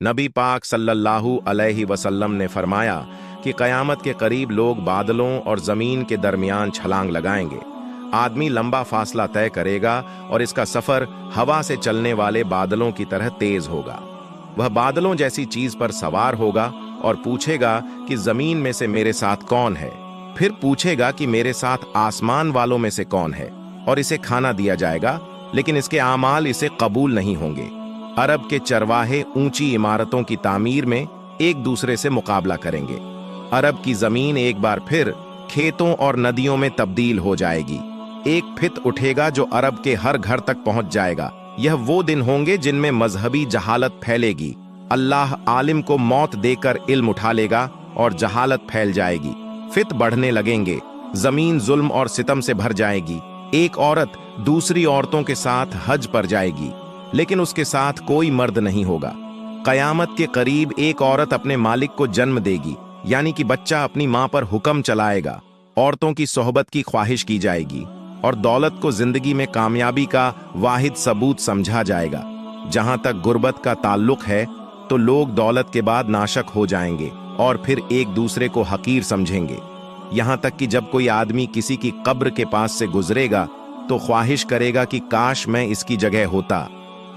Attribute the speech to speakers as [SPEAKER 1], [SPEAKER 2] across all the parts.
[SPEAKER 1] नबी पाक सल्लल्लाहु अलैहि वसल्लम ने फरमाया कि क़यामत के करीब लोग बादलों और ज़मीन के दरमियान छलांग लगाएंगे। आदमी लंबा फासला तय करेगा और इसका सफ़र हवा से चलने वाले बादलों की तरह तेज होगा। वह बादलों जैसी चीज़ पर सवार होगा और पूछेगा कि ज़मीन में से मेरे साथ कौन है। फिर पूछेगा कि मेरे साथ आसमान वालों में से कौन है, और इसे खाना दिया जाएगा, लेकिन इसके आमाल इसे कबूल नहीं होंगे। अरब के चरवाहे ऊंची इमारतों की तामीर में एक दूसरे से मुकाबला करेंगे। अरब की जमीन एक बार फिर खेतों और नदियों में तब्दील हो जाएगी। एक फित उठेगा जो अरब के हर घर तक पहुंच जाएगा। यह वो दिन होंगे जिनमें मजहबी जहालत फैलेगी। अल्लाह आलिम को मौत देकर इल्म उठा लेगा और जहालत फैल जाएगी। फित बढ़ने लगेंगे, जमीन जुल्म और सितम से भर जाएगी। एक औरत दूसरी औरतों के साथ हज पर जाएगी, लेकिन उसके साथ कोई मर्द नहीं होगा। कयामत के करीब एक औरत अपने मालिक को जन्म देगी, यानी कि बच्चा अपनी मां पर हुक्म चलाएगा। औरतों की सोहबत की ख्वाहिश की जाएगी और दौलत को जिंदगी में कामयाबी का वाहिद सबूत समझा जाएगा। जहां तक गुर्बत का ताल्लुक है तो लोग दौलत के बाद नाशक हो जाएंगे और फिर एक दूसरे को हकीर समझेंगे। यहां तक कि जब कोई आदमी किसी की कब्र के पास से गुजरेगा तो ख्वाहिश करेगा कि काश मैं इसकी जगह होता।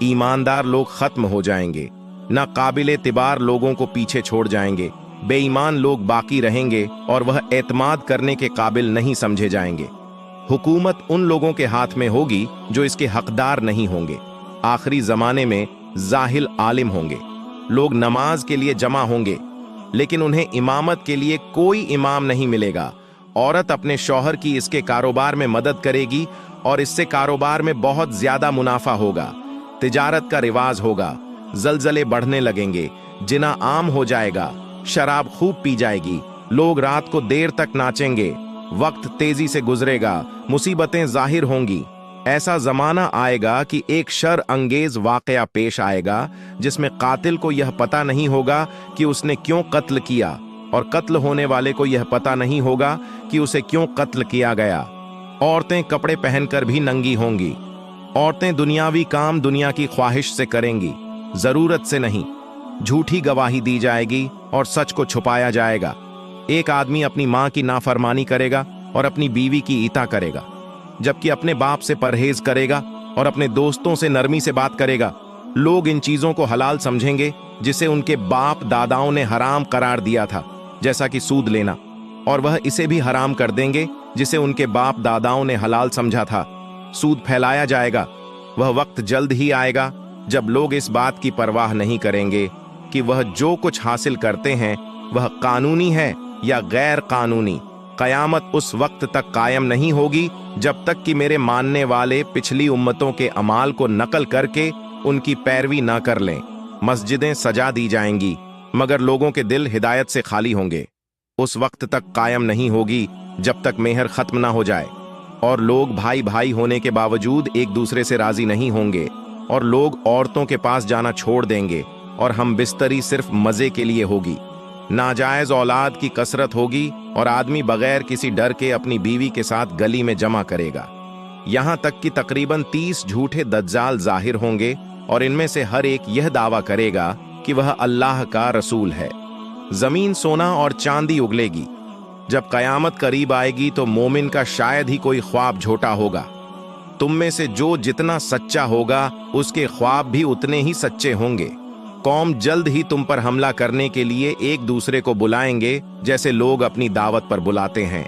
[SPEAKER 1] ईमानदार लोग खत्म हो जाएंगे, ना काबिल एतिबार लोगों को पीछे छोड़ जाएंगे। बेईमान लोग बाकी रहेंगे और वह एतमाद करने के काबिल नहीं समझे जाएंगे। हुकूमत उन लोगों के हाथ में होगी जो इसके हकदार नहीं होंगे। आखिरी जमाने में जाहिल आलिम होंगे। लोग नमाज के लिए जमा होंगे, लेकिन उन्हें इमामत के लिए कोई इमाम नहीं मिलेगा। औरत अपने शौहर की इसके कारोबार में मदद करेगी और इससे कारोबार में बहुत ज्यादा मुनाफा होगा। तिजारत का रिवाज होगा, जलजले बढ़ने लगेंगे, जिना आम हो जाएगा, शराब खूब पी जाएगी, लोग रात को देर तक नाचेंगे, वक्त तेजी से गुजरेगा, मुसीबतें जाहिर होंगी। ऐसा जमाना आएगा कि एक शर अंगेज वाकया पेश आएगा जिसमें कातिल को यह पता नहीं होगा कि उसने क्यों कत्ल किया, और कत्ल होने वाले को यह पता नहीं होगा कि उसे क्यों कत्ल किया गया। औरतें कपड़े पहनकर भी नंगी होंगी। औरतें दुनियावी काम दुनिया की ख्वाहिश से करेंगी, जरूरत से नहीं। झूठी गवाही दी जाएगी और सच को छुपाया जाएगा। एक आदमी अपनी मां की नाफरमानी करेगा और अपनी बीवी की ईता करेगा, जबकि अपने बाप से परहेज करेगा और अपने दोस्तों से नरमी से बात करेगा। लोग इन चीजों को हलाल समझेंगे जिसे उनके बाप दादाओं ने हराम करार दिया था, जैसा कि सूद लेना, और वह इसे भी हराम कर देंगे जिसे उनके बाप दादाओं ने हलाल समझा था। सूद फैलाया जाएगा। वह वक्त जल्द ही आएगा जब लोग इस बात की परवाह नहीं करेंगे कि वह जो कुछ हासिल करते हैं वह कानूनी है या गैर कानूनी। कयामत उस वक्त तक कायम नहीं होगी जब तक कि मेरे मानने वाले पिछली उम्मतों के अमाल को नकल करके उनकी पैरवी ना कर लें। मस्जिदें सजा दी जाएंगी, मगर लोगों के दिल हिदायत से खाली होंगे। उस वक्त तक कायम नहीं होगी जब तक मेहर खत्म ना हो जाए, और लोग भाई भाई होने के बावजूद एक दूसरे से राजी नहीं होंगे, और लोग औरतों के पास जाना छोड़ देंगे, और हम बिस्तरी सिर्फ मजे के लिए होगी। नाजायज औलाद की कसरत होगी और आदमी बगैर किसी डर के अपनी बीवी के साथ गली में जमा करेगा। यहां तक कि तकरीबन 30 झूठे दज्जाल जाहिर होंगे, और इनमें से हर एक यह दावा करेगा कि वह अल्लाह का रसूल है। जमीन सोना और चांदी उगलेगी। जब कयामत करीब आएगी तो मोमिन का शायद ही कोई ख्वाब झूठा होगा। तुम में से जो जितना सच्चा होगा उसके ख्वाब भी उतने ही सच्चे होंगे। कौम जल्द ही तुम पर हमला करने के लिए एक दूसरे को बुलाएंगे, जैसे लोग अपनी दावत पर बुलाते हैं।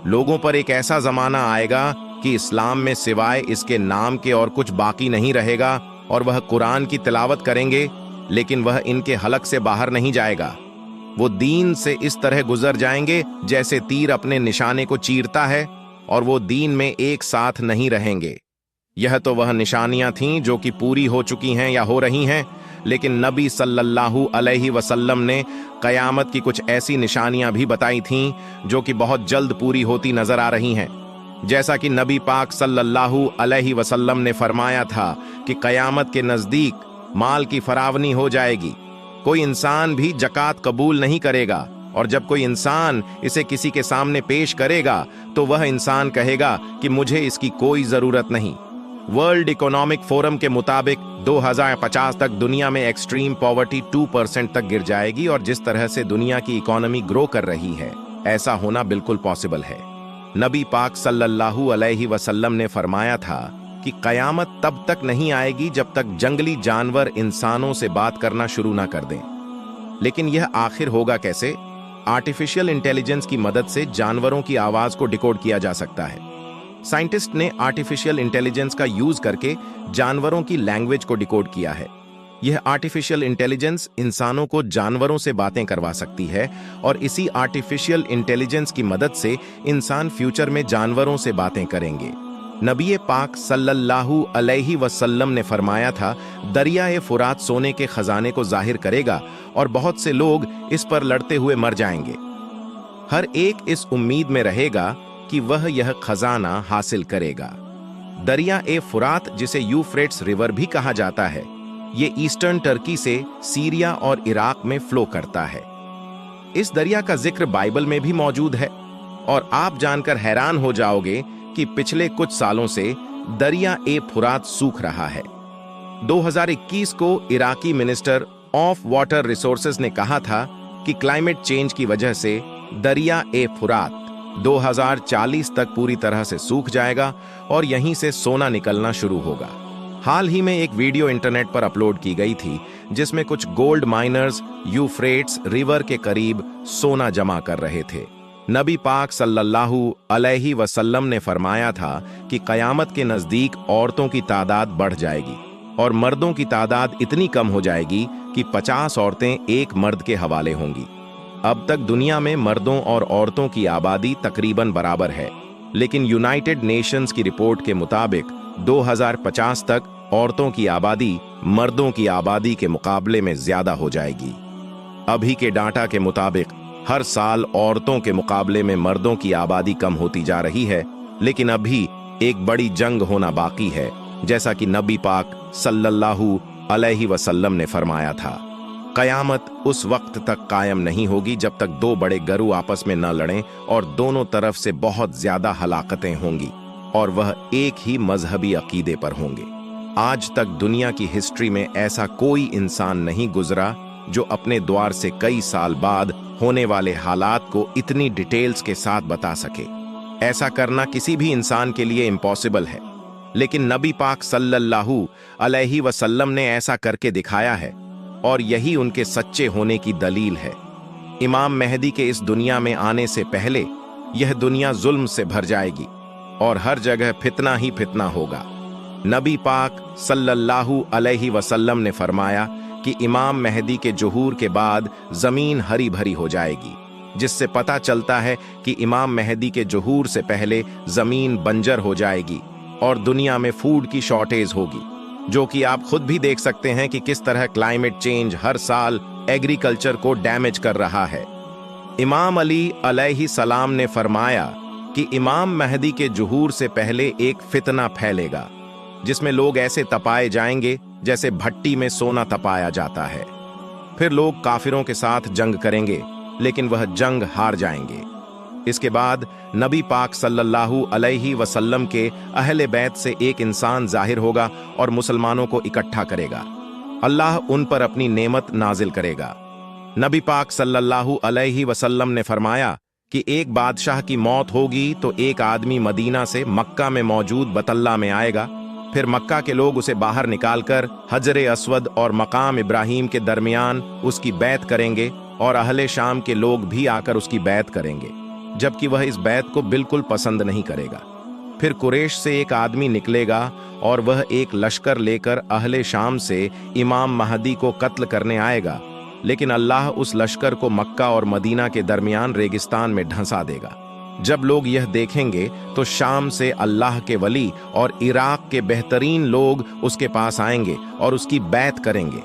[SPEAKER 1] लोगों पर एक ऐसा जमाना आएगा कि इस्लाम में सिवाय इसके नाम के और कुछ बाकी नहीं रहेगा, और वह कुरान की तिलावत करेंगे, लेकिन वह इनके हलक से बाहर नहीं जाएगा। वो दीन से इस तरह गुजर जाएंगे जैसे तीर अपने निशाने को चीरता है, और वो दीन में एक साथ नहीं रहेंगे। यह तो वह निशानियां थीं जो कि पूरी हो चुकी हैं या हो रही हैं, लेकिन नबी सल्लल्लाहु अलैहि वसल्लम ने कयामत की कुछ ऐसी निशानियां भी बताई थीं जो कि बहुत जल्द पूरी होती नजर आ रही हैं। जैसा कि नबी पाक सल्लल्लाहु अलैहि वसल्लम ने फरमाया था कि कयामत के नजदीक माल की फरावनी हो जाएगी। कोई इंसान भी जकात कबूल नहीं करेगा, और जब कोई इंसान इसे किसी के सामने पेश करेगा तो वह इंसान कहेगा कि मुझे इसकी कोई जरूरत नहीं। वर्ल्ड इकोनॉमिक फोरम के मुताबिक 2050 तक दुनिया में एक्सट्रीम पॉवर्टी 2% तक गिर जाएगी और जिस तरह से दुनिया की इकोनॉमी ग्रो कर रही है, ऐसा होना बिल्कुल पॉसिबल है। नबी पाक सल्लल्लाहु अलैहि वसल्लम ने फरमाया था कि कयामत तब तक नहीं आएगी जब तक जंगली जानवर इंसानों से बात करना शुरू ना कर दें। लेकिन यह आखिर होगा कैसे? आर्टिफिशियल इंटेलिजेंस की मदद से जानवरों की आवाज को डिकोड किया जा सकता है। साइंटिस्ट ने आर्टिफिशियल इंटेलिजेंस का यूज करके जानवरों की लैंग्वेज को डिकोड किया है। यह आर्टिफिशियल इंटेलिजेंस इंसानों को जानवरों से बातें करवा सकती है और इसी आर्टिफिशियल इंटेलिजेंस की मदद से इंसान फ्यूचर में जानवरों से बातें करेंगे। नबी पाक सल्लल्लाहु अलैहि वसल्लम ने फरमाया था, दरिया फुरात सोने के खजाने को जाहिर करेगा और बहुत से लोग इस पर लड़ते हुए मर जाएंगे। हर एक इस उम्मीद में रहेगा कि वह यह खजाना हासिल करेगा। दरिया फुरात, जिसे यूफ्रेट्स रिवर भी कहा जाता है, ये ईस्टर्न टर्की से सीरिया और इराक में फ्लो करता है। इस दरिया का जिक्र बाइबल में भी मौजूद है और आप जानकर हैरान हो जाओगे कि पिछले कुछ सालों से दरिया फुरात सूख रहा है। 2021 को Iraqi minister of water resources ने कहा था कि क्लाइमेट चेंज की वजह से दरिया फुरात 2040 तक पूरी तरह से सूख जाएगा और यहीं से सोना निकलना शुरू होगा। हाल ही में एक वीडियो इंटरनेट पर अपलोड की गई थी जिसमें कुछ गोल्ड माइनर्स यूफ्रेट्स रिवर के करीब सोना जमा कर रहे थे। नबी पाक सल्लल्लाहु अलैहि वसल्लम ने फरमाया था कि कयामत के नजदीक औरतों की तादाद बढ़ जाएगी और मर्दों की तादाद इतनी कम हो जाएगी कि 50 औरतें एक मर्द के हवाले होंगी। अब तक दुनिया में मर्दों और औरतों की आबादी तकरीबन बराबर है, लेकिन यूनाइटेड नेशंस की रिपोर्ट के मुताबिक 2050 तक औरतों की आबादी मर्दों की आबादी के मुकाबले में ज्यादा हो जाएगी। अभी के डाटा के मुताबिक हर साल औरतों के मुकाबले में मर्दों की आबादी कम होती जा रही है, लेकिन अभी एक बड़ी जंग होना बाकी है, जैसा कि नबी पाक सल्लल्लाहु अलैहि वसल्लम ने फरमाया था। कयामत उस वक्त तक कायम नहीं होगी जब तक दो बड़े गरू आपस में न लड़ें और दोनों तरफ से बहुत ज्यादा हलाकतें होंगी और वह एक ही मजहबी अकीदे पर होंगे। आज तक दुनिया की हिस्ट्री में ऐसा कोई इंसान नहीं गुजरा जो अपने द्वार से कई साल बाद होने वाले हालात को इतनी डिटेल्स के साथ बता सके। ऐसा करना किसी भी इंसान के लिए इम्पॉसिबल है, लेकिन नबी पाक सल्लल्लाहु अलैहि वसल्लम ने ऐसा करके दिखाया है और यही उनके सच्चे होने की दलील है। इमाम मेहदी के इस दुनिया में आने से पहले यह दुनिया जुल्म से भर जाएगी और हर जगह फितना ही फितना होगा। नबी पाक सल्लल्लाहु अलैहि वसल्लम ने फरमाया कि इमाम मेहदी के जुहूर के बाद जमीन हरी भरी हो जाएगी, जिससे पता चलता है कि इमाम मेहदी के जुहूर से पहले जमीन बंजर हो जाएगी और दुनिया में फूड की शॉर्टेज होगी, जो कि आप खुद भी देख सकते हैं कि किस तरह क्लाइमेट चेंज हर साल एग्रीकल्चर को डैमेज कर रहा है। इमाम अली अलैहि सलाम ने फरमाया कि इमाम मेहदी के जुहूर से पहले एक फितना फैलेगा जिसमें लोग ऐसे तपाए जाएंगे जैसे भट्टी में सोना तपाया जाता है। फिर लोग काफिरों के साथ जंग करेंगे, लेकिन वह जंग हार जाएंगे। इसके बाद नबी पाक सल्लल्लाहु अलैहि वसल्लम के अहले बैत से एक इंसान जाहिर होगा और मुसलमानों को इकट्ठा करेगा। अल्लाह उन पर अपनी नेमत नाजिल करेगा। नबी पाक सल्लल्लाहु अलैहि वसल्लम ने फरमाया कि एक बादशाह की मौत होगी तो एक आदमी मदीना से मक्का में मौजूद बतल्ला में आएगा। फिर मक्का के लोग उसे बाहर निकालकर हजरे अस्वद और मकाम इब्राहिम के दरमियान उसकी बैत करेंगे और अहले शाम के लोग भी आकर उसकी बैत करेंगे, जबकि वह इस बैत को बिल्कुल पसंद नहीं करेगा। फिर कुरैश से एक आदमी निकलेगा और वह एक लश्कर लेकर अहले शाम से इमाम महदी को कत्ल करने आएगा, लेकिन अल्लाह उस लश्कर को मक्का और मदीना के दरमियान रेगिस्तान में ढंसा देगा। जब लोग यह देखेंगे तो शाम से अल्लाह के वली और इराक के बेहतरीन लोग उसके पास आएंगे और उसकी बैत करेंगे।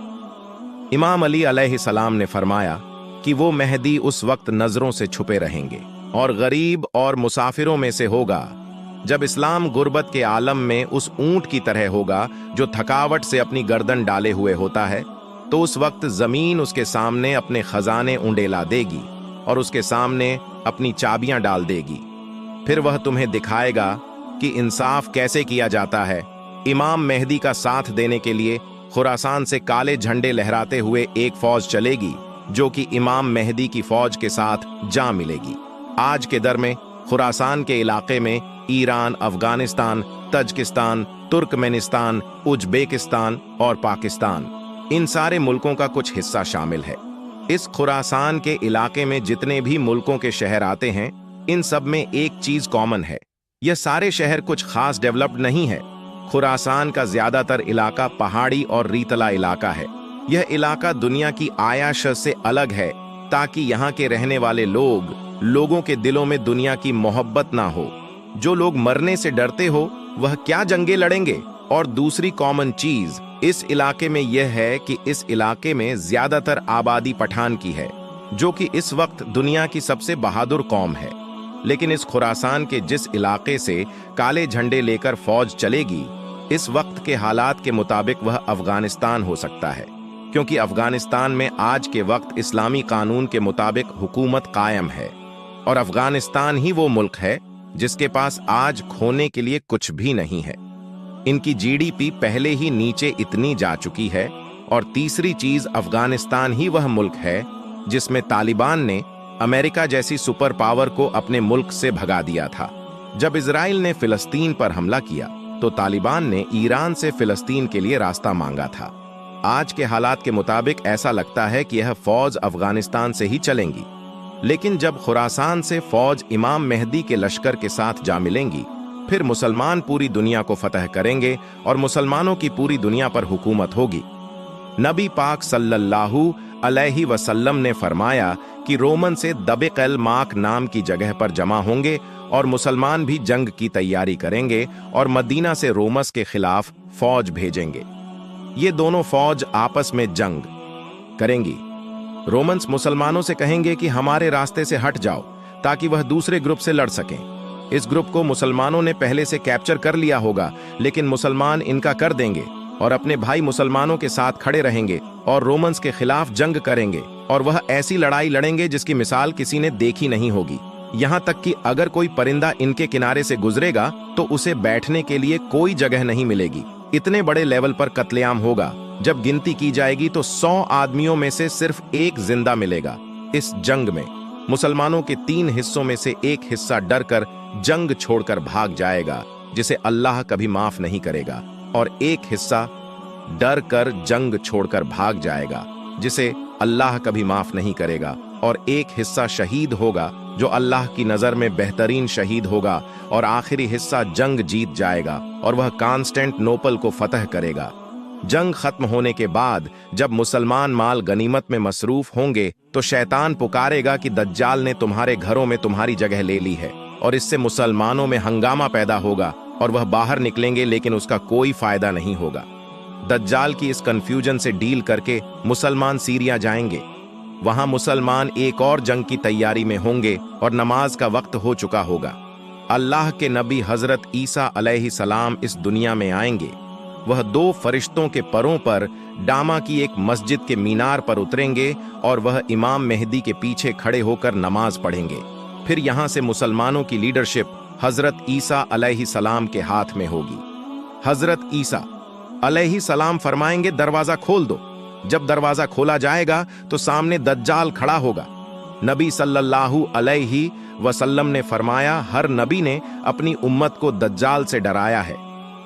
[SPEAKER 1] इमाम अली अलैहिस्सलाम ने फरमाया कि वो मेहदी उस वक्त नजरों से छुपे रहेंगे और गरीब और मुसाफिरों में से होगा। जब इस्लाम गुर्बत के आलम में उस ऊंट की तरह होगा जो थकावट से अपनी गर्दन डाले हुए होता है, तो उस वक्त जमीन उसके सामने अपने खजाने उंडेला देगी और उसके सामने अपनी चाबियां डाल देगी। फिर वह तुम्हें दिखाएगा कि इंसाफ कैसे किया जाता है इमाम मेहदी का साथ देने के लिए खुरासान से काले झंडे लहराते हुए एक फौज चलेगी जो कि इमाम मेहदी की फौज के साथ जा मिलेगी। आज के दर में खुरासान के इलाके में Iran, Afghanistan, Tajikistan, Turkmenistan, Uzbekistan और पाकिस्तान, इन सारे मुल्कों का कुछ हिस्सा शामिल है। इस खुरासान के इलाके में जितने भी मुल्कों के शहर आते हैं, इन सब में एक चीज कॉमन है, यह सारे शहर कुछ खास डेवलप्ड नहीं है। खुरासान का ज्यादातर इलाका पहाड़ी और रेतला इलाका है। यह इलाका दुनिया की आयाश से अलग है ताकि यहाँ के रहने वाले लोगों के दिलों में दुनिया की मोहब्बत ना हो। जो लोग मरने से डरते हो वह क्या जंगें लड़ेंगे। और दूसरी कॉमन चीज इस इलाके में यह है कि इस इलाके में ज्यादातर आबादी पठान की है, जो कि इस वक्त दुनिया की सबसे बहादुर कौम है। लेकिन इस खुरासान के जिस इलाके से काले झंडे लेकर फौज चलेगी, इस वक्त के हालात के मुताबिक वह अफगानिस्तान हो सकता है, क्योंकि अफगानिस्तान में आज के वक्त इस्लामी कानून के मुताबिक हुकूमत कायम है। और अफगानिस्तान ही वो मुल्क है जिसके पास आज खोने के लिए कुछ भी नहीं है। इनकी जीडीपी पहले ही नीचे इतनी जा चुकी है। और तीसरी चीज, अफगानिस्तान ही वह मुल्क है जिसमें तालिबान ने अमेरिका जैसी सुपर पावर को अपने मुल्क से भगा दिया था। जब इजराइल ने फिलिस्तीन पर हमला किया तो तालिबान ने ईरान से फिलिस्तीन के लिए रास्ता मांगा था। आज के हालात के मुताबिक ऐसा लगता है कि यह फौज अफगानिस्तान से ही चलेंगी। लेकिन जब खुरासान से फौज इमाम मेहदी के लश्कर के साथ जा मिलेंगी, फिर मुसलमान पूरी दुनिया को फतह करेंगे और मुसलमानों की पूरी दुनिया पर हुकूमत होगी। नबी पाक सल्लल्लाहु अलैहि वसल्लम ने फरमाया कि रोमन से दबिक़ल माक नाम की जगह पर जमा होंगे और मुसलमान भी जंग की तैयारी करेंगे और मदीना से रोमस के खिलाफ फौज भेजेंगे। ये दोनों फौज आपस में जंग करेंगी। रोमन्स मुसलमानों से कहेंगे कि हमारे रास्ते से हट जाओ ताकि वह दूसरे ग्रुप से लड़ सकें। इस ग्रुप को मुसलमानों ने पहले से कैप्चर कर लिया होगा, लेकिन मुसलमान इनका कर देंगे और अपने भाई मुसलमानों के साथ खड़े रहेंगे और रोमन्स के खिलाफ जंग करेंगे। और वह ऐसी लड़ाई लड़ेंगे जिसकी मिसाल किसी ने देखी नहीं होगी। यहाँ तक कि अगर कोई परिंदा इनके किनारे से गुजरेगा तो उसे बैठने के लिए कोई जगह नहीं मिलेगी। इतने बड़े लेवल पर कत्लेआम होगा, जब गिनती की जाएगी तो 100 आदमियों में से सिर्फ एक जिंदा मिलेगा। इस जंग में मुसलमानों के 3 हिस्सों में से एक हिस्सा डर कर जंग छोड़कर भाग जाएगा, जिसे अल्लाह कभी माफ नहीं करेगा, और एक हिस्सा डर कर जंग छोड़कर भाग जाएगा, जिसे अल्लाह कभी माफ नहीं करेगा, और एक हिस्सा शहीद होगा जो अल्लाह की नजर में बेहतरीन शहीद होगा, और आखिरी हिस्सा जंग जीत जाएगा और वह कॉन्स्टेंटिनोपल को फतह करेगा। जंग खत्म होने के बाद जब मुसलमान माल गनीमत में मसरूफ होंगे तो शैतान पुकारेगा कि दज्जाल ने तुम्हारे घरों में तुम्हारी जगह ले ली है, और इससे मुसलमानों में हंगामा पैदा होगा और वह बाहर निकलेंगे, लेकिन उसका कोई फायदा नहीं होगा। दज्जाल की इस कंफ्यूजन से डील करके मुसलमान सीरिया जाएंगे। वहां मुसलमान एक और जंग की तैयारी में होंगे और नमाज का वक्त हो चुका होगा। अल्लाह के नबी हजरत ईसा अलैहिस्सलाम इस दुनिया में आएंगे। वह 2 फरिश्तों के परों पर डामा की एक मस्जिद के मीनार पर उतरेंगे और वह इमाम मेहदी के पीछे खड़े होकर नमाज पढ़ेंगे। फिर यहां से मुसलमानों की लीडरशिप हजरत ईसा अलैहिस्सलाम के हाथ में होगी। हजरत ईसा अलैहिस्सलाम फरमाएंगे, दरवाजा खोल दो। जब दरवाजा खोला जाएगा तो सामने दज्जाल खड़ा होगा। नबी सल्लल्लाहु अलैहि वसल्लम ने फरमाया, हर नबी ने अपनी उम्मत को दज्जाल से डराया है।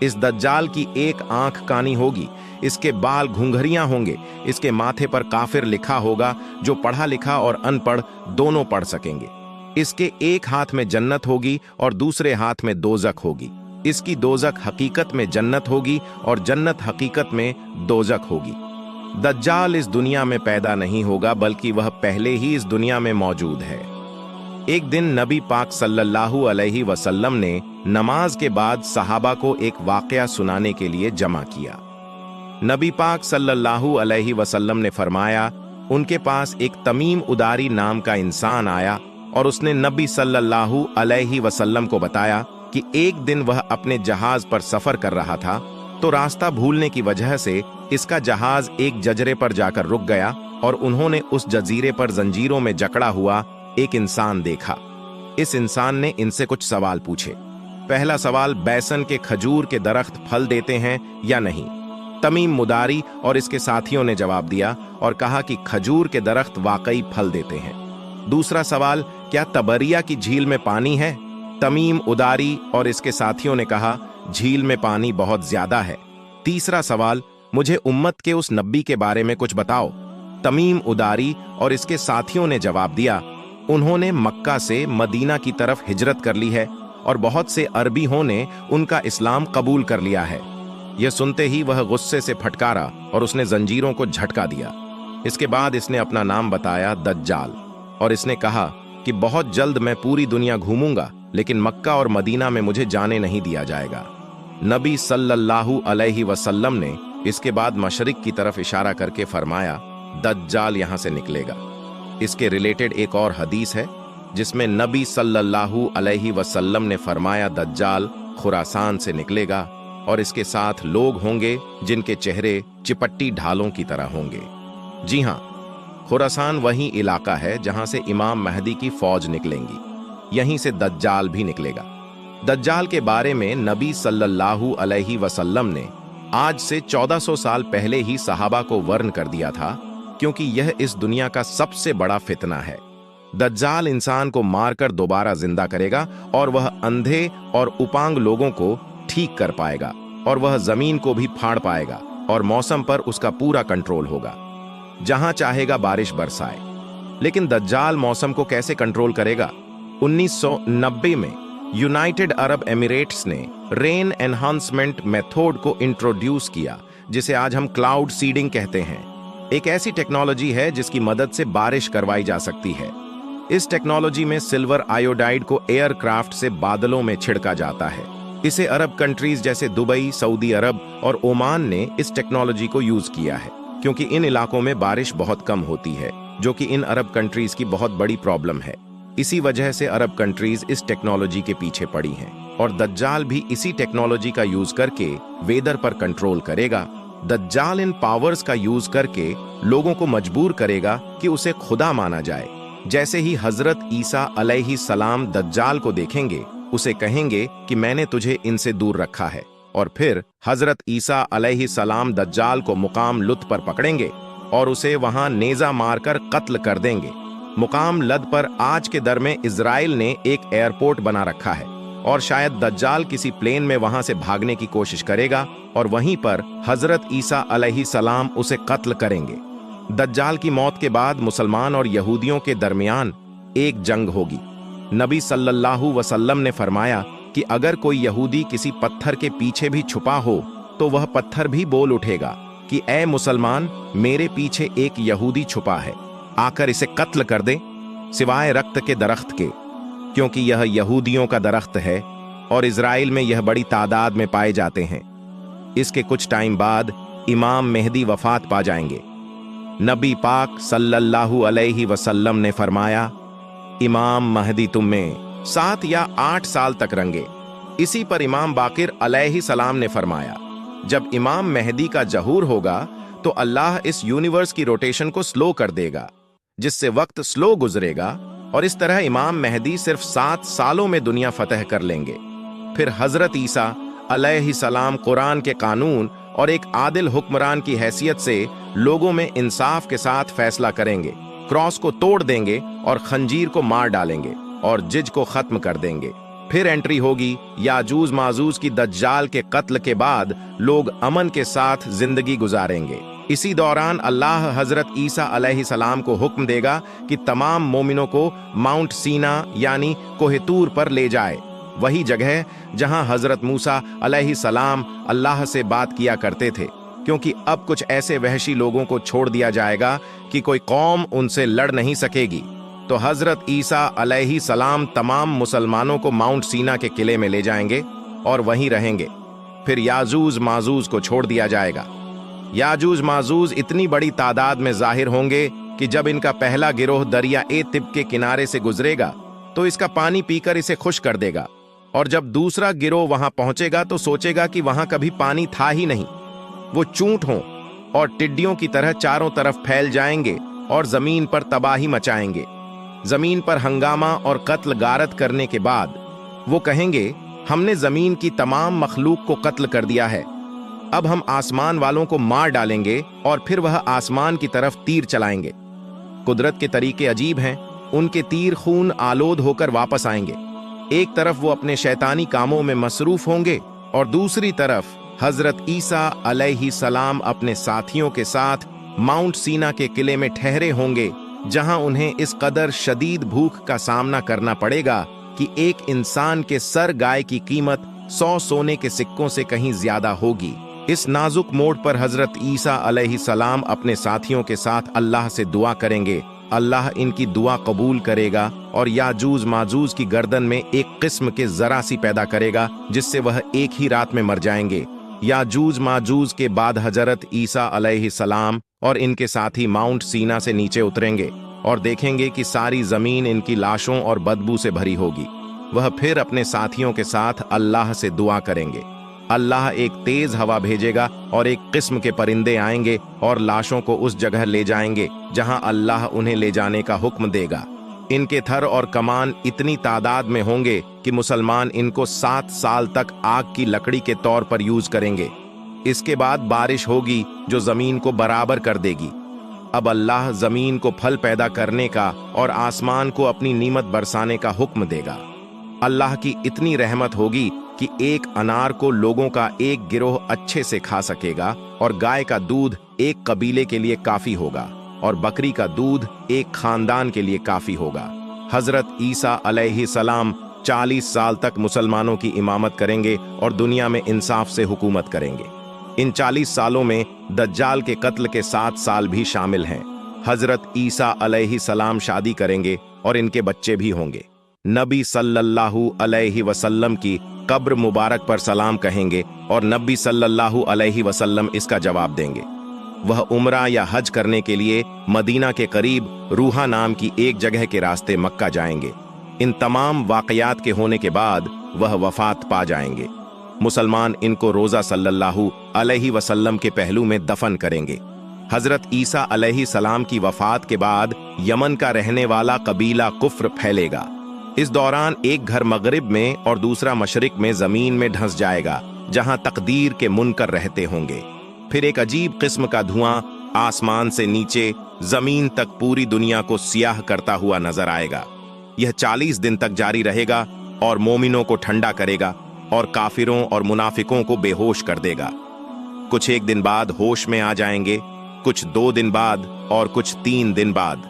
[SPEAKER 1] इस दज्जाल की एक आंख कानी होगी, इसके बाल घुंघरियां होंगे, इसके माथे पर काफिर लिखा होगा, जो पढ़ा लिखा और अनपढ़ दोनों पढ़ सकेंगे। इसके एक हाथ में जन्नत होगी और दूसरे हाथ में दोजक होगी। इसकी दोजक हकीकत में जन्नत होगी और जन्नत हकीकत में दोजक होगी। दज्जाल इस दुनिया में पैदा नहीं होगा, बल्कि वह पहले ही इस दुनिया में मौजूद है। एक दिन नबी पाक सल्लल्लाहु अलैहि वसल्लम ने नमाज के बाद सहाबा को एक वाकया सुनाने के लिए जमा किया। नबी पाक सल्लल्लाहु अलैहि वसल्लम ने फरमाया, उनके पास एक तमीम उदारी नाम का इंसान आया और उसने नबी सल्लल्लाहु अलैहि वसल्लम को बताया कि एक दिन वह अपने जहाज पर सफर कर रहा था, तो रास्ता भूलने की वजह से इसका जहाज एक जजरे पर जाकर रुक गया और उन्होंने उस जजीरे पर जंजीरों में जकड़ा हुआ एक इंसान देखा। इस इंसान ने इनसे कुछ सवाल पूछे। पहला सवाल, बैसन के खजूर के दरख्त फल देते हैं या नहीं? तमीम मुदारी और इसके साथियों ने जवाब दिया और कहा कि खजूर के दरख्त वाकई फल देते हैं। दूसरा सवाल, क्या तबरिया की झील में पानी है? तमीम उदारी और इसके साथियों ने कहा, झील में पानी बहुत ज्यादा है। तीसरा सवाल, मुझे उम्मत के उस नबी के बारे में कुछ बताओ। तमीम उदारी और इसके साथियों ने जवाब दिया, उन्होंने मक्का से मदीना की तरफ हिजरत कर ली है और बहुत से अरबियों ने उनका इस्लाम कबूल कर लिया है। यह सुनते ही वह गुस्से से फटकारा और उसने जंजीरों को झटका दिया। इसके बाद इसने अपना नाम बताया, दज्जाल, और इसने कहा कि बहुत जल्द मैं पूरी दुनिया घूमूंगा, लेकिन मक्का और मदीना में मुझे जाने नहीं दिया जाएगा। नबी सल्लल्लाहु अलैहि वसल्लम ने इसके बाद मशरिक की तरफ इशारा करके फरमाया, दज्जाल यहां से निकलेगा। इसके रिलेटेड एक और हदीस है जिसमें नबी सल्लल्लाहु अलैहि वसल्लम ने फरमाया, दज्जाल खुरासान से निकलेगा और इसके साथ लोग होंगे जिनके चेहरे चिपट्टी ढालों की तरह होंगे। जी हां, खुरासान वही इलाका है जहां से इमाम महदी की फौज निकलेंगी, यहीं से दज्जाल भी निकलेगा। दज्जाल के बारे में नबी सल्लल्लाहु अलैहि वसल्लम ने आज से 1400 साल पहले ही सहाबा को वर्णन कर दिया था, क्योंकि यह इस दुनिया का सबसे बड़ा फितना है। दज्जाल इंसान को मारकर दोबारा जिंदा करेगा और वह अंधे और उपांग लोगों को ठीक कर पाएगा और वह जमीन को भी फाड़ पाएगा और मौसम पर उसका पूरा कंट्रोल होगा, जहां चाहेगा बारिश बरसाए। लेकिन दज्जाल मौसम को कैसे कंट्रोल करेगा? 1990 में यूनाइटेड अरब एमिरेट्स ने रेन एनहांसमेंट मेथड को इंट्रोड्यूस किया, जिसे आज हम क्लाउड सीडिंग कहते हैं। एक ऐसी टेक्नोलॉजी है जिसकी मदद से बारिश करवाई जा सकती है। इस टेक्नोलॉजी में सिल्वर आयोडाइड को एयरक्राफ्ट से बादलों में छिड़का जाता है। इसे अरब कंट्रीज जैसे दुबई, सऊदी अरब और ओमान ने इस टेक्नोलॉजी को यूज किया है, क्योंकि इन इलाकों में बारिश बहुत कम होती है, जो कि इन अरब कंट्रीज की बहुत बड़ी प्रॉब्लम है। इसी वजह से अरब कंट्रीज इस टेक्नोलॉजी के पीछे पड़ी हैं और दज्जाल भी इसी टेक्नोलॉजी का यूज करके वेदर पर कंट्रोल करेगा। दज्जाल इन पावर्स का यूज करके लोगों को मजबूर करेगा कि उसे खुदा माना जाए। जैसे ही हजरत ईसा अलैहि सलाम दज्जाल को देखेंगे, उसे कहेंगे कि मैंने तुझे इनसे दूर रखा है, और फिर हजरत ईसा अलैहि सलाम दज्जाल को मुकाम लुत पर पकड़ेंगे और उसे वहां नेजा मारकर कत्ल कर देंगे। मुकाम लद पर आज के दर में इजराइल ने एक एयरपोर्ट बना रखा है और शायद दज्जाल किसी प्लेन में वहां से भागने की कोशिश करेगा और वहीं पर हजरत ईसा अलैहि सलाम उसे कत्ल करेंगे। दज्जाल की मौत के बाद मुसलमान और यहूदियों के दरमियान एक जंग होगी। नबी सल्लल्लाहु वसल्लम ने फरमाया कि अगर कोई यहूदी किसी पत्थर के पीछे भी छुपा हो तो वह पत्थर भी बोल उठेगा कि ऐ मुसलमान, मेरे पीछे एक यहूदी छुपा है, आकर इसे कत्ल कर दे, सिवाय रक्त के दरख्त के, क्योंकि यह यहूदियों का दरख्त है और इजराइल में यह बड़ी तादाद में पाए जाते हैं। इसके कुछ टाइम बाद इमाम मेहदी वफात पा जाएंगे। नबी पाक सल्लल्लाहु अलैहि वसल्लम ने फरमाया, इमाम महदी तुम में 7 या 8 साल तक रंगे। इसी पर इमाम बाकिर अलैहि सलाम ने फरमाया, जब इमाम मेहदी का जहूर होगा तो अल्लाह इस यूनिवर्स की रोटेशन को स्लो कर देगा, जिससे वक्त स्लो गुजरेगा और इस तरह इमाम मेहदी सिर्फ 7 सालों में दुनिया फतह कर लेंगे। फिर हजरत ईसा अलैहि सलाम कुरान के कानून और एक आदिल हुक्मरान की हैसियत से लोगों में इंसाफ के साथ फैसला करेंगे, क्रॉस को तोड़ देंगे और खंजीर को मार डालेंगे और जिज को खत्म कर देंगे। फिर एंट्री होगी याजूज माजूज की। दज्जाल के कत्ल के बाद लोग अमन के साथ जिंदगी गुजारेंगे। इसी दौरान अल्लाह हजरत ईसा अलैहि सलाम को हुक्म देगा कि तमाम मोमिनों को माउंट सीना यानी कोहितूर पर ले जाए, वही जगह जहां हजरत मूसा अलैहि सलाम अल्लाह से बात किया करते थे, क्योंकि अब कुछ ऐसे वहशी लोगों को छोड़ दिया जाएगा कि कोई कौम उनसे लड़ नहीं सकेगी। तो हजरत ईसा अलैहि सलाम तमाम मुसलमानों को माउंट सीना के किले में ले जाएंगे और वहीं रहेंगे। फिर याजूज माजूज को छोड़ दिया जाएगा। याजूज माजूज इतनी बड़ी तादाद में जाहिर होंगे कि जब इनका पहला गिरोह दरिया ए तिब के किनारे से गुजरेगा तो इसका पानी पीकर इसे खुश कर देगा, और जब दूसरा गिरोह वहां पहुंचेगा तो सोचेगा कि वहां कभी पानी था ही नहीं। वो चूंट हों और टिड्डियों की तरह चारों तरफ फैल जाएंगे और जमीन पर तबाही मचाएंगे। जमीन पर हंगामा और कत्ल गारत करने के बाद वो कहेंगे, हमने जमीन की तमाम मखलूक को कत्ल कर दिया है। अब हम आसमान वालों को मार डालेंगे और फिर वह आसमान की तरफ तीर चलाएंगे। कुदरत के तरीके अजीब हैं, उनके तीर खून आलोद होकर वापस आएंगे। एक तरफ वो अपने शैतानी कामों में मसरूफ होंगे और दूसरी तरफ हजरत ईसा अलैहिस्सलाम अपने साथियों के साथ माउंट सीना के किले में ठहरे होंगे, जहां उन्हें इस कदर शदीद भूख का सामना करना पड़ेगा कि एक इंसान के सर गाय की कीमत 100 सोने के सिक्कों से कहीं ज्यादा होगी। इस नाजुक मोड़ पर हजरत ईसा अलैहिस्सलाम अपने साथियों के साथ अल्लाह से दुआ करेंगे। अल्लाह इनकी दुआ कबूल करेगा और याजूज माजूज की गर्दन में एक किस्म के जरा सी पैदा करेगा, जिससे वह एक ही रात में मर जाएंगे। याजूज माजूज के बाद हजरत ईसा अलैहिस्सलाम और इनके साथी माउंट सीना से नीचे उतरेंगे और देखेंगे कि सारी जमीन इनकी लाशों और बदबू से भरी होगी। वह फिर अपने साथियों के साथ अल्लाह से दुआ करेंगे। अल्लाह एक तेज हवा भेजेगा और एक किस्म के परिंदे आएंगे और लाशों को उस जगह ले जाएंगे जहां अल्लाह उन्हें ले जाने का हुक्म देगा। इनके थर और कमान इतनी तादाद में होंगे कि मुसलमान इनको 7 साल तक आग की लकड़ी के तौर पर यूज करेंगे। इसके बाद बारिश होगी जो जमीन को बराबर कर देगी। अब अल्लाह जमीन को फल पैदा करने का और आसमान को अपनी नीमत बरसाने का हुक्म देगा। अल्लाह की इतनी रहमत होगी कि एक अनार को लोगों का एक गिरोह अच्छे से खा सकेगा और गाय का दूध एक कबीले के लिए काफी होगा और बकरी का दूध एक खानदान के लिए काफी होगा। हजरत ईसा अलैहिस्सलाम 40 साल तक मुसलमानों की इमामत करेंगे और दुनिया में इंसाफ से हुकूमत करेंगे। इन 40 सालों में दज्जाल के कत्ल के 7 साल भी शामिल हैं। हजरत ईसा अलैहिस्सलाम शादी करेंगे और इनके बच्चे भी होंगे। नबी सल्लल्लाहु अलैहि वसल्लम की कब्र मुबारक पर सलाम कहेंगे और नबी सल्लल्लाहु अलैहि वसल्लम इसका जवाब देंगे। वह उम्रा या हज करने के लिए मदीना के करीब रूहा नाम की एक जगह के रास्ते मक्का जाएंगे। इन तमाम वाकयात के होने के बाद वह वफात पा जाएंगे। मुसलमान इनको रोजा सल्लल्लाहु अलैहि वसल्लम के पहलू में दफन करेंगे। हजरत ईसा अलैहिस्सलाम की वफात के बाद यमन का रहने वाला कबीला कुफ्र फैलेगा। इस दौरान एक घर मगरिब में और दूसरा मशरिक में जमीन में धंस जाएगा, जहां तकदीर के मुनकर रहते होंगे। फिर एक अजीब किस्म का धुआं आसमान से नीचे जमीन तक पूरी दुनिया को सियाह करता हुआ नजर आएगा। यह 40 दिन तक जारी रहेगा और मोमिनों को ठंडा करेगा और काफिरों और मुनाफिकों को बेहोश कर देगा। कुछ एक दिन बाद होश में आ जाएंगे, कुछ 2 दिन बाद और कुछ 3 दिन बाद।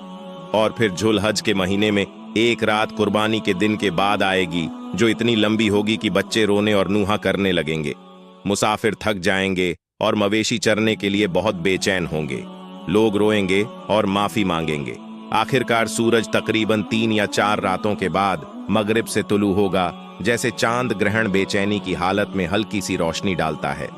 [SPEAKER 1] और फिर जुल्हज के महीने में एक रात कुर्बानी के दिन के बाद आएगी, जो इतनी लंबी होगी कि बच्चे रोने और नूहा करने लगेंगे। मुसाफिर थक जाएंगे और मवेशी चरने के लिए बहुत बेचैन होंगे। लोग रोएंगे और माफी मांगेंगे। आखिरकार सूरज तकरीबन 3 या 4 रातों के बाद मगरिब से तुलू होगा, जैसे चांद ग्रहण बेचैनी की हालत में हल्की सी रोशनी डालता है।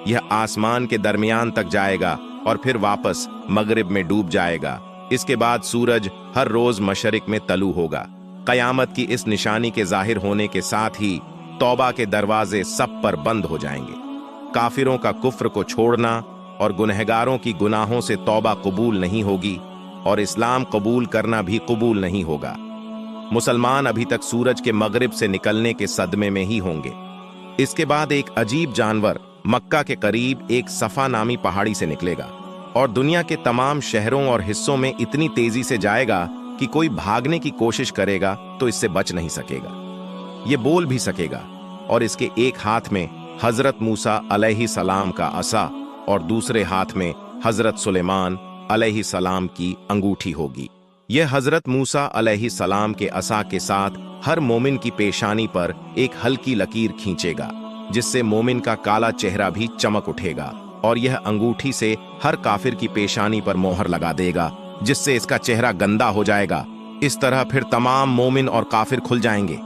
[SPEAKER 1] यह आसमान के दरमियान तक जाएगा और फिर वापस मगरिब में डूब जाएगा। इसके बाद सूरज हर रोज मशरिक में तलू होगा। कयामत की इस निशानी के जाहिर होने के साथ ही तौबा के दरवाजे सब पर बंद हो जाएंगे। काफिरों का कुफ्र को छोड़ना और गुनहगारों की गुनाहों से तौबा कबूल नहीं होगी और इस्लाम कबूल करना भी कबूल नहीं होगा। मुसलमान अभी तक सूरज के मगरिब से निकलने के सदमे में ही होंगे। इसके बाद एक अजीब जानवर मक्का के करीब एक सफा नामी पहाड़ी से निकलेगा और दुनिया के तमाम शहरों और हिस्सों में इतनी तेजी से जाएगा कि कोई भागने की कोशिश करेगा तो इससे बच नहीं सकेगा। ये बोल भी सकेगा और इसके एक हाथ में हजरत मूसा अलैहिस्सलाम का असा और दूसरे हाथ में हजरत सुलेमान अलैहिस्सलाम की अंगूठी होगी। यह हजरत मूसा अलैहिस्सलाम के असा के साथ हर मोमिन की पेशानी पर एक हल्की लकीर खींचेगा, जिससे मोमिन का काला चेहरा भी चमक उठेगा और यह अंगूठी से हर काफिर की पेशानी पर मोहर लगा देगा, जिससे इसका चेहरा गंदा हो जाएगा। इस तरह फिर तमाम मोमिन और काफिर खुल जाएंगे।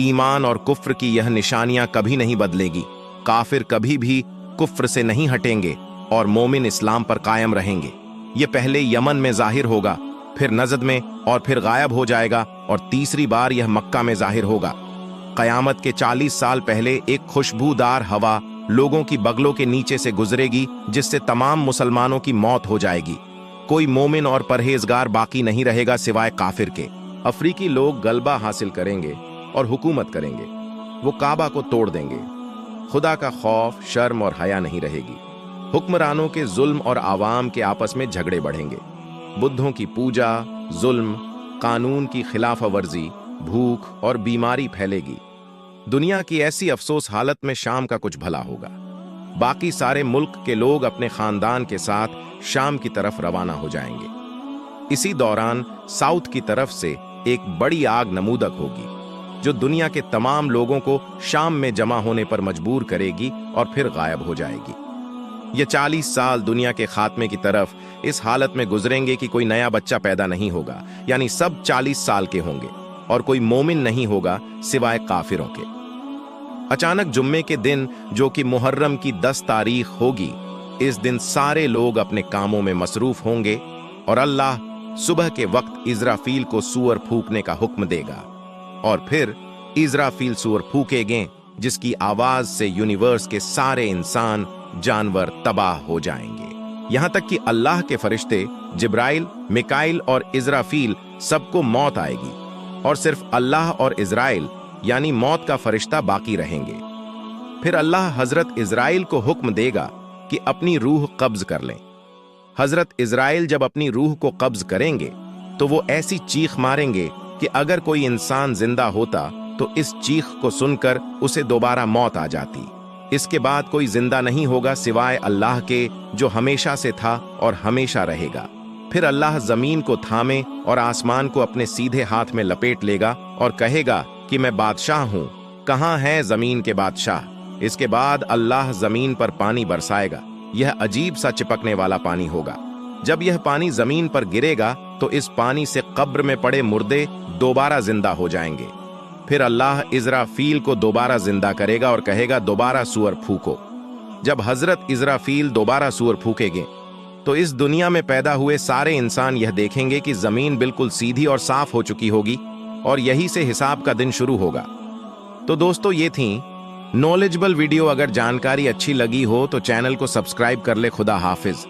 [SPEAKER 1] ईमान और कुफ्र की यह निशानियां कभी नहीं बदलेगी। काफिर कभी भी कुफ्र से नहीं हटेंगे और मोमिन इस्लाम पर कायम रहेंगे। ये पहले यमन में जाहिर होगा, फिर नजद में और फिर गायब हो जाएगा और तीसरी बार यह मक्का में जाहिर होगा। कयामत के 40 साल पहले एक खुशबूदार हवा लोगों की बगलों के नीचे से गुजरेगी, जिससे तमाम मुसलमानों की मौत हो जाएगी। कोई मोमिन और परहेजगार बाकी नहीं रहेगा सिवाय काफिर के। अफ्रीकी लोग गलबा हासिल करेंगे और हुकूमत करेंगे। वो काबा को तोड़ देंगे। खुदा का खौफ, शर्म और हया नहीं रहेगी। हुक्मरानों के जुल्म और आवाम के आपस में झगड़े बढ़ेंगे। बुद्धों की पूजा, जुल्म, कानून की खिलाफ वर्जी, भूख और बीमारी फैलेगी। दुनिया की ऐसी अफसोस हालत में शाम का कुछ भला होगा। बाकी सारे मुल्क के लोग अपने खानदान के साथ शाम की तरफ रवाना हो जाएंगे। इसी दौरान साउथ की तरफ से एक बड़ी आग नमूदक होगी जो दुनिया के तमाम लोगों को शाम में जमा होने पर मजबूर करेगी और फिर गायब हो जाएगी। ये 40 साल दुनिया के खात्मे की तरफ इस हालत में गुजरेंगे कि कोई नया बच्चा पैदा नहीं होगा, यानी सब 40 साल के होंगे और कोई मोमिन नहीं होगा सिवाय काफिरों के। अचानक जुम्मे के दिन, जो कि मुहर्रम की 10 तारीख होगी, इस दिन सारे लोग अपने कामों में मसरूफ होंगे और अल्लाह सुबह के वक्त इज़राफील को सूअर फूंकने का हुक्म देगा और फिर इज़राफील सूअर फूंकेंगे जिसकी आवाज से यूनिवर्स के सारे इंसान, जानवर तबाह हो जाएंगे। यहां तक कि अल्लाह के फरिश्ते जिब्राइल, मिकाइल और इज़राफील सबको मौत आएगी और सिर्फ अल्लाह और इज़राइल यानी मौत का फरिश्ता बाकी रहेंगे। फिर अल्लाह हजरत इज़राइल को हुक्म देगा कि अपनी रूह कब्ज कर लें। हजरत इज़राइल जब अपनी रूह को कब्ज करेंगे तो वो ऐसी चीख मारेंगे कि अगर कोई इंसान जिंदा होता तो इस चीख को सुनकर उसे दोबारा मौत आ जाती। इसके बाद कोई जिंदा नहीं होगा सिवाय अल्लाह के, जो हमेशा से था और हमेशा रहेगा। फिर अल्लाह जमीन को थामे और आसमान को अपने सीधे हाथ में लपेट लेगा और कहेगा कि मैं बादशाह हूं, कहां है जमीन के बादशाह। इसके बाद अल्लाह जमीन पर पानी बरसाएगा। यह अजीब सा चिपकने वाला पानी होगा। जब यह पानी जमीन पर गिरेगा तो इस पानी से कब्र में पड़े मुर्दे दोबारा जिंदा हो जाएंगे। फिर अल्लाह इज़राफील को दोबारा जिंदा करेगा और कहेगा दोबारा सूअर फूको। जब हजरत इज़राफील दोबारा सूअर फूकेंगे तो इस दुनिया में पैदा हुए सारे इंसान यह देखेंगे कि जमीन बिल्कुल सीधी और साफ हो चुकी होगी और यही से हिसाब का दिन शुरू होगा। तो दोस्तों, ये थी नॉलेजेबल वीडियो। अगर जानकारी अच्छी लगी हो तो चैनल को सब्सक्राइब कर ले। खुदा हाफिज।